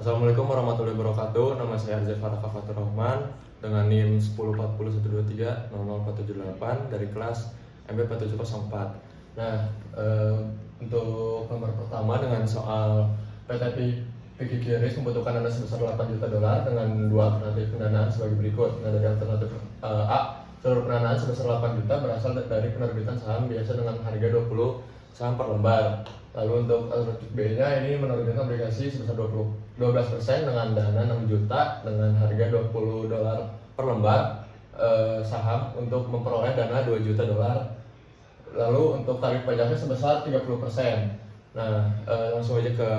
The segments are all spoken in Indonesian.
Assalamualaikum warahmatullahi wabarakatuh. Nama saya Arzef Faraka Fatur Rahman dengan NIM 104012300478 dari kelas MB4704. Nah, untuk nomor pertama dengan soal PT Pikikiris membutuhkan dana sebesar $8 juta dengan dua alternatif pendanaan sebagai berikut. Nah, dari alternatif A, seluruh pendanaan sebesar 8 juta berasal dari penerbitan saham biasa dengan harga 20 saham per lembar. Lalu untuk alternatif B-nya ini menerbitkan obligasi sebesar 12% dengan dana 6 juta dengan harga $20 per lembar saham untuk memperoleh dana $2 juta. Lalu untuk tarif pajaknya sebesar 30%. Nah, langsung aja ke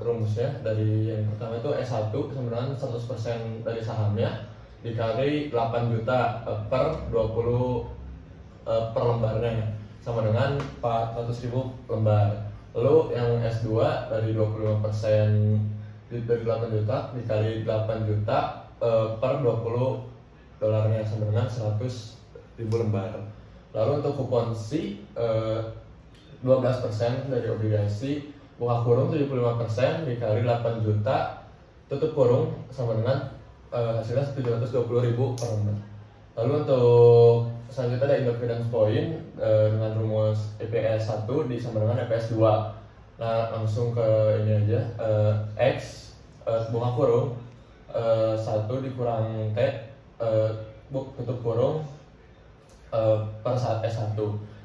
rumusnya. Dari yang pertama itu S1 sama dengan 100% dari sahamnya dikali 8 juta per 20 per lembarnya sama dengan 400.000 lembar. Lalu yang S2 dari 25% dari 8 juta dikali 8 juta per 20 dolarnya sama dengan 100.000 lembar. Lalu untuk kupon C 12% dari obligasi buka kurung 75% dikali 8 juta tutup kurung sama dengan hasilnya 720.000 per lembar. Lalu untuk selanjutnya ada independence point dengan rumus EPS 1 sama dengan EPS 2. Nah, langsung ke ini aja. X buka kurung 1 dikurang T tutup kurung per saat S1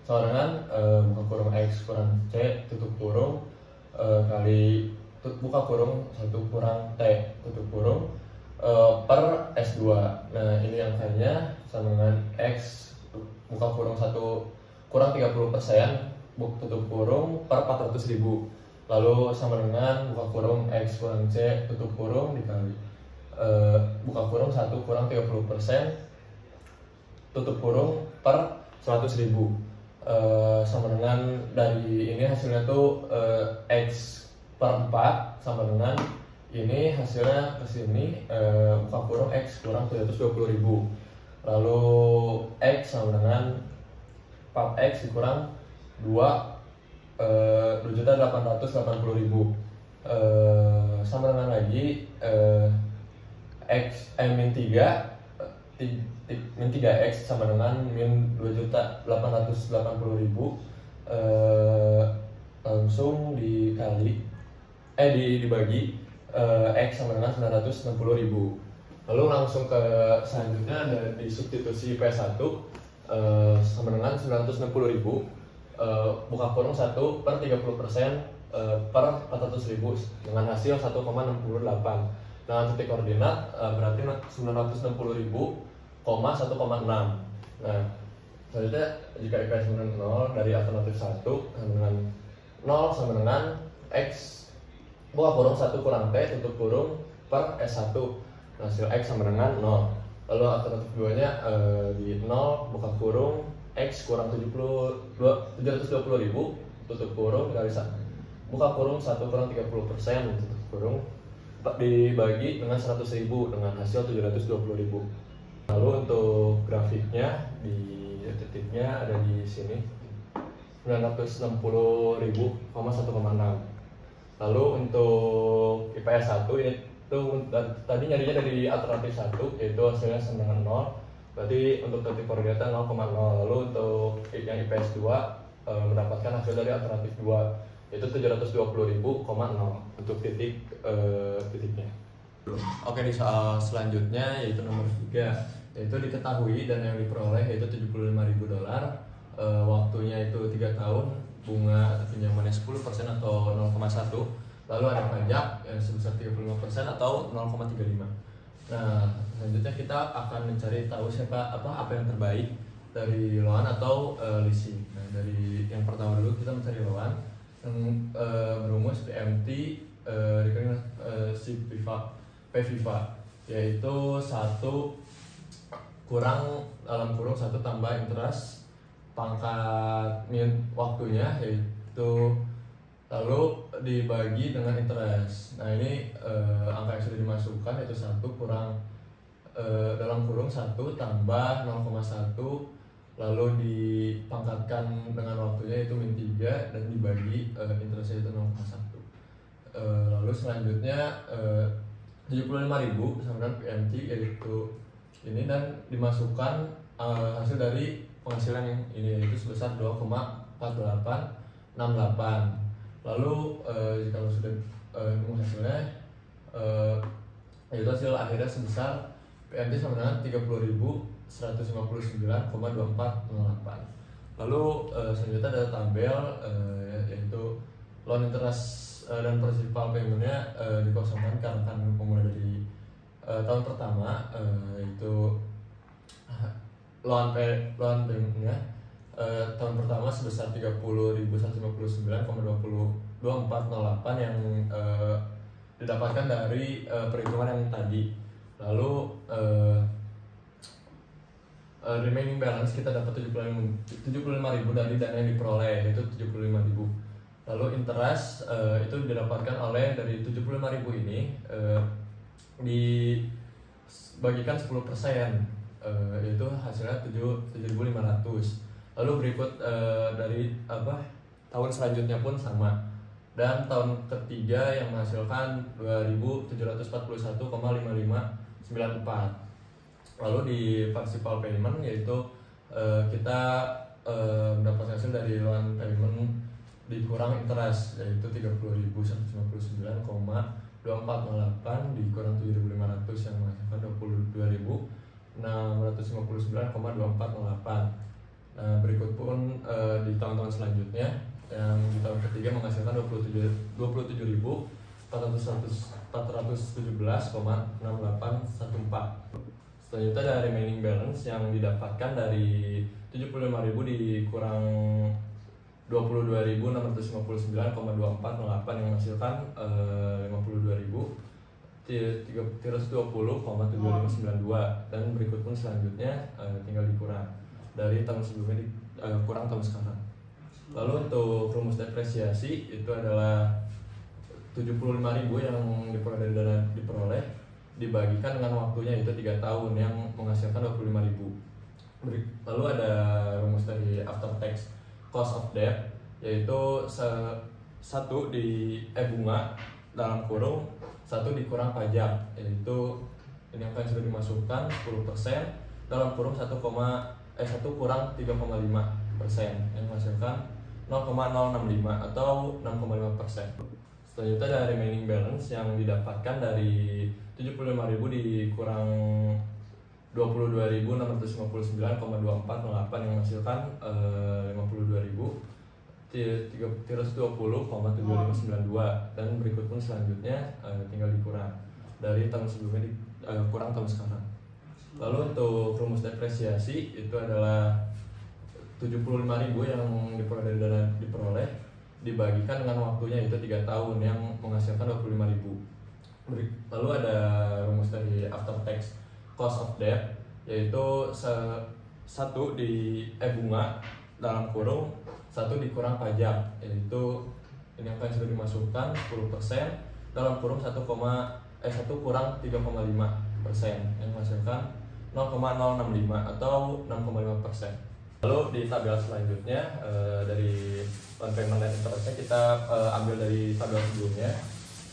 sama dengan buka kurung X kurang C tutup kurung kali buka kurung 1 kurang T tutup kurung per S2. Nah, ini angkanya sama dengan X buka kurung 1 kurang 30% tutup kurung per 400.000. Lalu sama dengan buka kurung X kurang C tutup kurung dikali buka kurung 1 kurang 30% tutup kurung per 100.000. Sama dengan dari ini hasilnya tuh X per 4 sama dengan ini hasilnya ke sini buka kurung X kurang 720.000. Lalu X sama dengan 4X dikurang 2.880.000 sama dengan lagi X min 3X sama dengan min 2.880.000 langsung dikali dibagi X sama dengan 960.000. Lalu langsung ke selanjutnya ada di substitusi P1 sama dengan 960.000 buka kurung 1 per 30% per 400.000 dengan hasil 1,68. Nah, titik koordinat berarti 960.000, 1,6. Nah, selanjutnya jika IPS sama dengan 0 dari alternatif 1 sama dengan 0 sama dengan X buka kurung 1 kurang T tutup kurung per S1. Hasil X sama dengan 0. Lalu alternatif 2 nya di 0 buka kurung X kurang 720.000 tutup kurung dikali buka kurung 1 kurang 30% tutup kurung dibagi dengan 100.000 dengan hasil 720.000. Lalu untuk grafiknya di titiknya ada di sini 960.000, 1,6. Lalu untuk IPS 1 ini tuh tadi nyarinya dari alternatif 1 yaitu hasilnya sama dengan 0. Berarti untuk titik koordinatnya 0,0. Lalu untuk yang IPS 2 mendapatkan hasil dari alternatif 2 yaitu 720.000,0 untuk titiknya. Oke, di soal selanjutnya yaitu nomor 3 yaitu diketahui dan yang diperoleh yaitu $75.000. Waktunya itu 3 tahun, bunga pinjamannya 10% atau 0,1. Lalu ada pajak yang sebesar 35% atau 0,35. Nah, selanjutnya kita akan mencari tahu apa yang terbaik dari loan atau leasing. Nah, dari yang pertama dulu kita mencari loan yang berumus PMT si PVIVA yaitu 1 kurang dalam kurung 1 tambah interest pangkat waktunya yaitu lalu dibagi dengan interest. Nah, ini angka yang sudah dimasukkan yaitu 1 kurang dalam kurung 1 tambah 0,1 lalu dipangkatkan dengan waktunya itu min 3 dan dibagi interestnya itu 0,1. Lalu selanjutnya 75.000 sama dengan PMT, yaitu ini, dan dimasukkan hasil dari penghasilan yang ini, yaitu sebesar 2,4868. Lalu jika sudah nemu hasilnya, yaitu hasil akhirnya sebesar PMT sama dengan 30.159,2408. Lalu selanjutnya ada tabel yaitu loan interest dan principal paymentnya dikosongkan karena kan memulai dari tahun pertama, yaitu loan paymentnya tahun pertama sebesar 30.159,2408 yang didapatkan dari perhitungan yang tadi. Lalu remaining balance kita dapat 75.000 dari dana yang diperoleh, yaitu 75.000. Lalu interest itu didapatkan oleh dari 75.000 ini dibagikan 10%, yaitu hasilnya 7.500. Lalu berikut dari tahun selanjutnya pun sama, dan tahun ketiga yang menghasilkan 2.741,5594. Lalu di principal payment, yaitu kita mendapat hasil dari loan payment dikurang interest, yaitu 30.159,2408 dikurang 7.500 yang menghasilkan 22.659,2408. Nah, berikut pun di tahun-tahun selanjutnya, yang di tahun ketiga menghasilkan 27.417,6814. Selanjutnya ada remaining balance yang didapatkan dari 75.000 dikurang 22.659,2408 yang menghasilkan 52.320,7592. Dan berikut pun selanjutnya tinggal dikurang dari tahun sebelumnya kurang tahun sekarang. Lalu untuk rumus depresiasi itu adalah 75.000 yang diperoleh dari dana diperoleh dibagikan dengan waktunya, yaitu 3 tahun yang menghasilkan 25.000. Lalu ada rumus dari after tax cost of debt, yaitu satu di bunga dalam kurung 1 dikurang pajak, yaitu ini yang sudah dimasukkan 10% dalam kurung 1 kurang 3,5% yang menghasilkan 0,065 atau 6,5%. Selanjutnya ada remaining balance yang didapatkan dari 75.000 dikurang 22.659,2408 yang menghasilkan 52.320,7592. Dan berikut pun selanjutnya tinggal dikurang dari tahun sebelumnya kurang tahun sekarang. Lalu untuk rumus depresiasi itu adalah 75.000 yang diperoleh dari dana diperoleh dibagikan dengan waktunya, yaitu 3 tahun yang menghasilkan 25.000. Lalu ada rumus dari after tax cost of debt, yaitu satu di bunga dalam kurung 1 dikurang pajak, yaitu ini yang sudah dimasukkan 10% dalam kurung 1 kurang 3,5% yang menghasilkan 0,065 atau 6,5%. Lalu di tabel selanjutnya dari loan payment dan interestnya kita ambil dari tabel sebelumnya,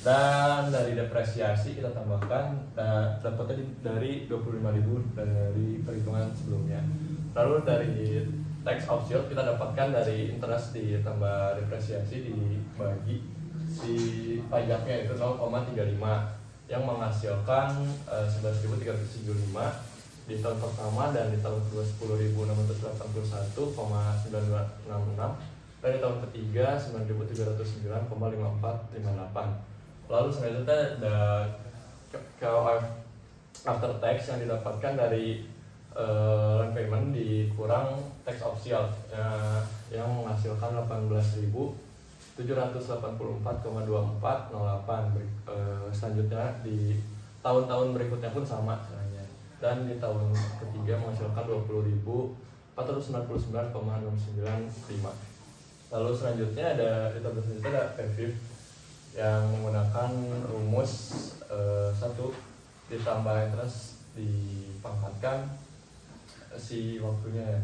dan dari depresiasi kita tambahkan dapatnya dari 25.000 dari perhitungan sebelumnya. Lalu dari tax offset kita dapatkan dari interest ditambah depresiasi dibagi si pajaknya, itu 0,35 yang menghasilkan 11.375 di tahun pertama, dan di tahun kedua 10.681,9266, dan di tahun ketiga 9.709,5458. Lalu selanjutnya ada KOF after tax yang didapatkan dari loan payment dikurang tax offset yang menghasilkan 18.784,2408. Selanjutnya di tahun-tahun berikutnya pun sama caranya, dan di tahun ketiga menghasilkan 20.499,695. Lalu selanjutnya ada di tabel selanjutnya ada PFIF yang menggunakan rumus 1 ditambah interest dipangkatkan si waktunya,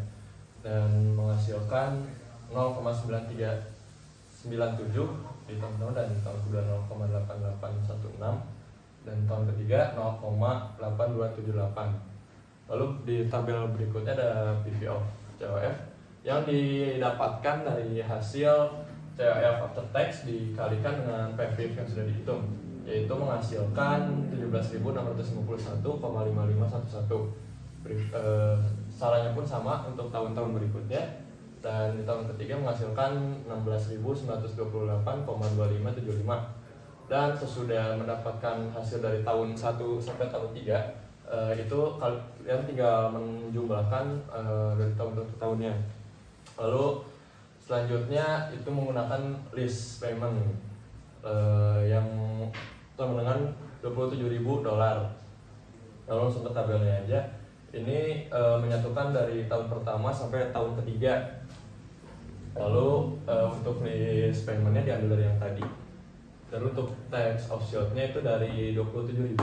dan menghasilkan 0,9398 0,97 di tahun pertama, dan tahun kedua 0,8816, dan tahun ketiga 0,8278. Lalu di tabel berikutnya ada PV of COF yang didapatkan dari hasil COF after tax dikalikan dengan PV yang sudah dihitung, yaitu menghasilkan 17.651,5511. Salahnya pun sama untuk tahun-tahun berikutnya, dan di tahun ketiga menghasilkan 16.928,2575. Dan sesudah mendapatkan hasil dari tahun 1 sampai tahun 3, itu kalian tinggal menjumlahkan dari tahun ke tahunnya. Lalu selanjutnya itu menggunakan list payment yang sama dengan $27.000. Lalu langsung ke tabelnya aja. Ini menyatukan dari tahun pertama sampai tahun ketiga. Lalu untuk list paymentnya diambil dari yang tadi. Dan untuk tax offset-nya itu dari 27.000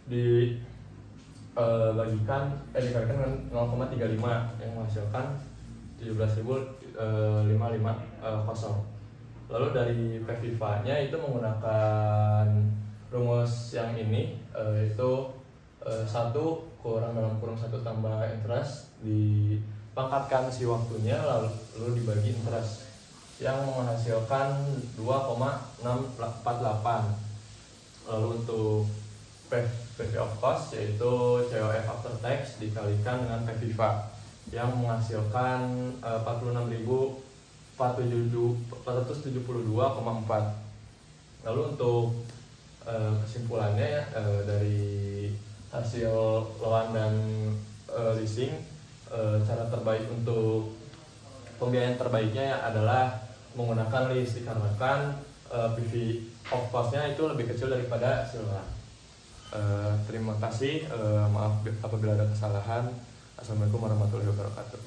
dikalikan dengan 0,35 yang menghasilkan 17.550. Lalu dari PVIVA-nya itu menggunakan rumus yang ini, itu 1 kurang dalam kurung 1 tambah interest dipangkatkan si waktunya lalu dibagi interest yang menghasilkan 2,648. Lalu untuk PV of cost yaitu COF after tax dikalikan dengan PVIVA yang menghasilkan 46.472,4. Lalu untuk kesimpulannya dari hasil loan dan leasing, cara terbaik untuk pembiayaan terbaiknya adalah menggunakan lease dikarenakan PV of cost-nya itu lebih kecil daripada silang. Terima kasih, maaf apabila ada kesalahan. Assalamualaikum warahmatullahi wabarakatuh.